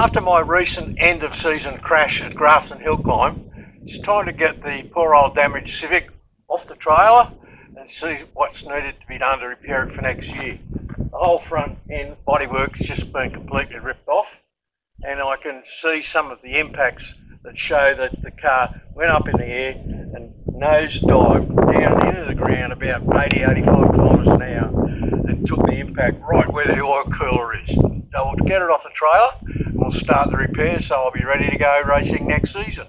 After my recent end of season crash at Grafton Hill Climb, it's time to get the poor old damaged Civic off the trailer and see what's needed to be done to repair it for next year. The whole front end bodywork's just been completely ripped off, and I can see some of the impacts that show that the car went up in the air and nosedived down into the ground about 80-85 kilometres an hour and took the impact right where the oil cooler is. So we'll get it off the trailer and we'll start the repair, so I'll be ready to go racing next season.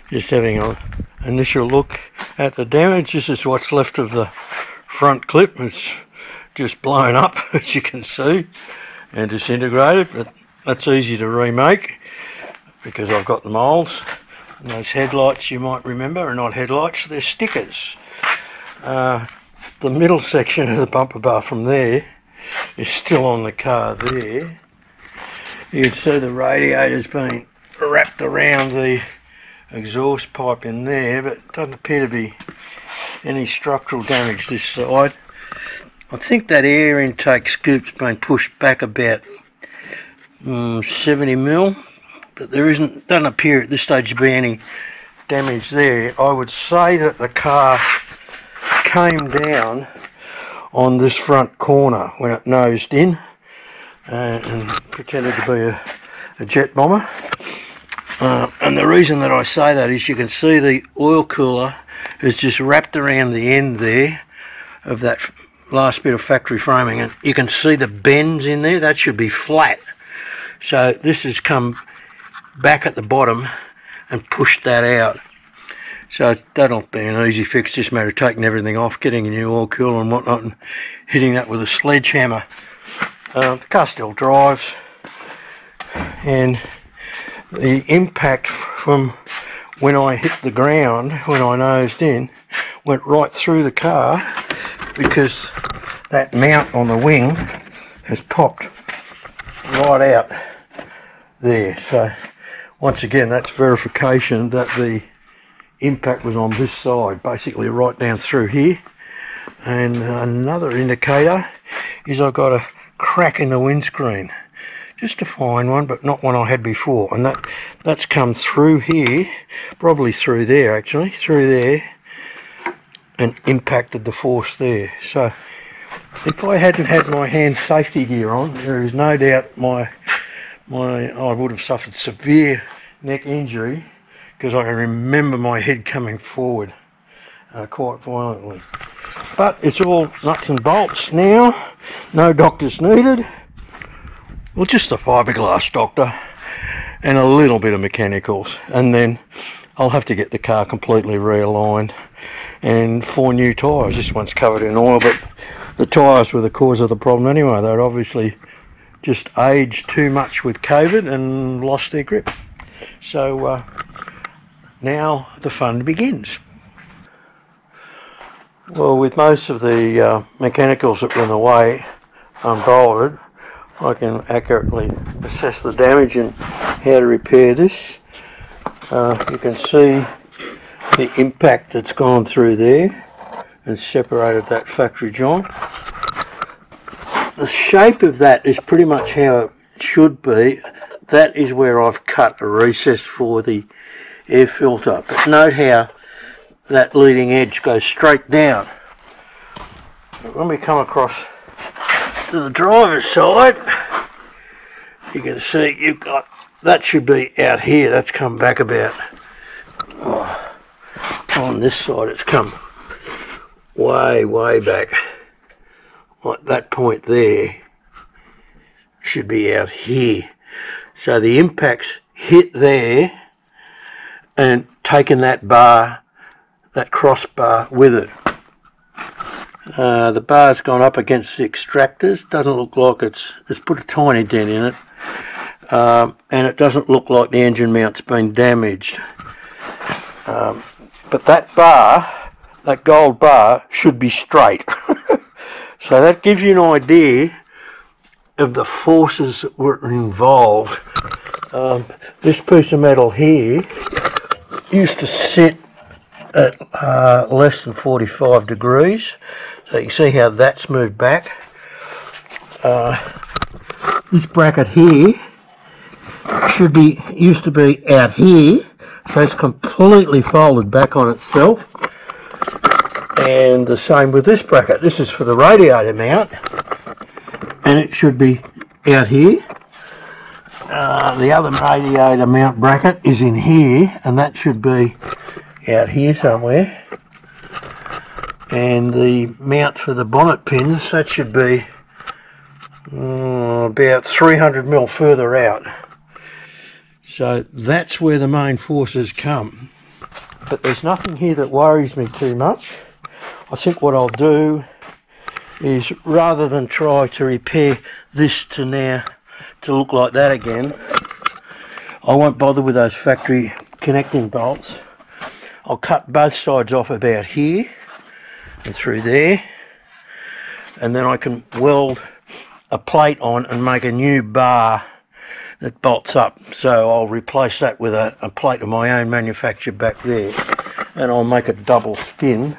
Just having an initial look at the damage. This is what's left of the front clip. It's just blown up, as you can see, and disintegrated, but that's easy to remake because I've got the moulds. And those headlights, you might remember, are not headlights, they're stickers. The middle section of the bumper bar from there is still on the car there. You can see the radiator's been wrapped around the exhaust pipe in there, but it doesn't appear to be any structural damage this side. I think that air intake scoop's been pushed back about 70 mil, but doesn't appear at this stage to be any damage there. I would say that the car came down on this front corner when it nosed in and pretended to be a jet bomber. And the reason that I say that is you can see the oil cooler is just wrapped around the end there of that last bit of factory framing, and you can see the bends in there. That should be flat. So this has come back at the bottom and pushed that out. So that'll be an easy fix, just a matter of taking everything off, getting a new oil cooler and whatnot, and hitting that with a sledgehammer. The car still drives, and the impact from when I hit the ground, when I nosed in, went right through the car because that mount on the wing has popped right out there. So once again, that's verification that the impact was on this side, basically right down through here. And another indicator is I've got a crack in the windscreen. Just a fine one, but not one I had before, and that's come through here, probably through there actually, through there, and impacted the force there. So if I hadn't had my hand safety gear on, there is no doubt I would have suffered severe neck injury, because I can remember my head coming forward quite violently. But it's all nuts and bolts now, no doctors needed. Well, just a fiberglass doctor and a little bit of mechanicals, and then I'll have to get the car completely realigned and 4 new tyres. This one's covered in oil, but the tyres were the cause of the problem anyway. They'd obviously just aged too much with COVID and lost their grip. So now the fun begins. Well, with most of the mechanicals that were in the way unbolted, I can accurately assess the damage and how to repair this. You can see the impact that's gone through there and separated that factory joint. The shape of that is pretty much how it should be. That is where I've cut a recess for the air filter. But note how that leading edge goes straight down. When we come across to the driver's side, you can see you've got, that should be out here. That's come back about, on this side it's come way back. Like that point there should be out here. So the impact's hit there and taken that bar, that crossbar with it. The bar's gone up against the extractors. Doesn't look like it's put a tiny dent in it, and it doesn't look like the engine mount's been damaged. But that bar, that gold bar, should be straight. So that gives you an idea of the forces that were involved This piece of metal here used to sit at less than 45 degrees, so you can see how that's moved back. This bracket here used to be out here, so it's completely folded back on itself. And the same with this bracket. This is for the radiator mount, and it should be out here. The other radiator mount bracket is in here, and that should be out here somewhere. And the mount for the bonnet pins, that should be about 300mm further out. So that's where the main forces come. But there's nothing here that worries me too much. I think what I'll do is, rather than try to repair this to look like that again, I won't bother with those factory connecting bolts. I'll cut both sides off about here and through there, and then I can weld a plate on and make a new bar that bolts up. So I'll replace that with a plate of my own manufacture back there, and I'll make a double skin.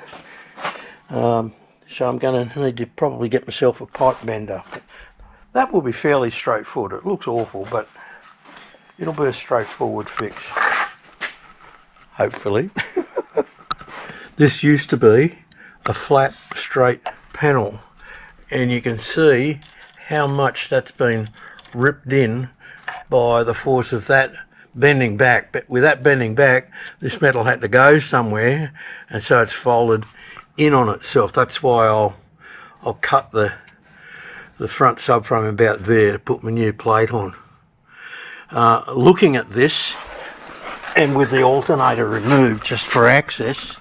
So I'm going to need to probably get myself a pipe bender. That will be fairly straightforward. It looks awful, but it'll be a straightforward fix, hopefully. This used to be a flat, straight panel, and you can see how much that's been ripped in by the force of that bending back. But with that bending back, this metal had to go somewhere, and so it's folded in on itself. That's why I'll cut the front subframe about there to put my new plate on. Looking at this, and with the alternator removed just for access,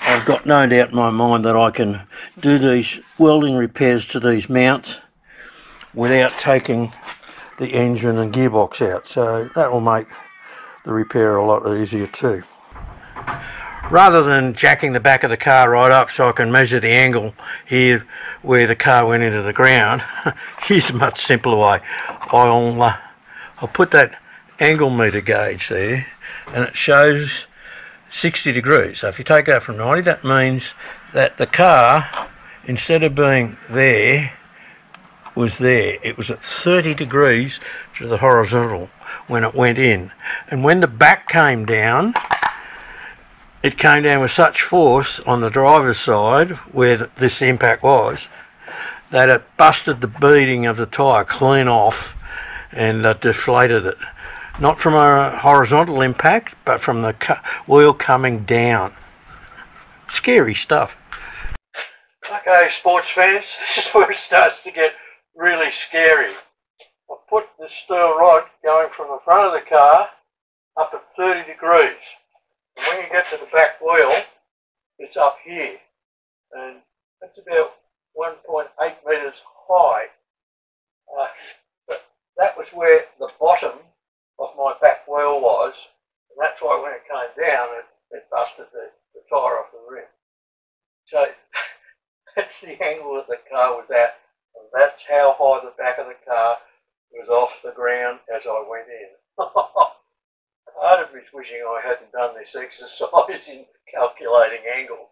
I've got no doubt in my mind that I can do these welding repairs to these mounts without taking the engine and gearbox out, so that will make the repair a lot easier too. Rather than jacking the back of the car right up so I can measure the angle here where the car went into the ground, here's a much simpler way. I'll put that angle meter gauge there, and it shows 60 degrees. So if you take that from 90, that means that the car, instead of being there, was there. It was at 30 degrees to the horizontal when it went in. And when the back came down, it came down with such force on the driver's side, where this impact was, that it busted the beading of the tyre clean off and deflated it. Not from a horizontal impact, but from the wheel coming down. Scary stuff. Okay, sports fans, this is where it starts to get really scary. I put this steel rod going from the front of the car up at 30 degrees. And when you get to the back wheel, it's up here. And that's about 1.8 metres high. But that was where the bottom of my back wheel was. And that's why when it came down, it busted the tyre off the rim. So that's the angle that the car was at. And that's how high the back of the car was off the ground as I went in. Part of me is wishing I hadn't done this exercise in calculating angles.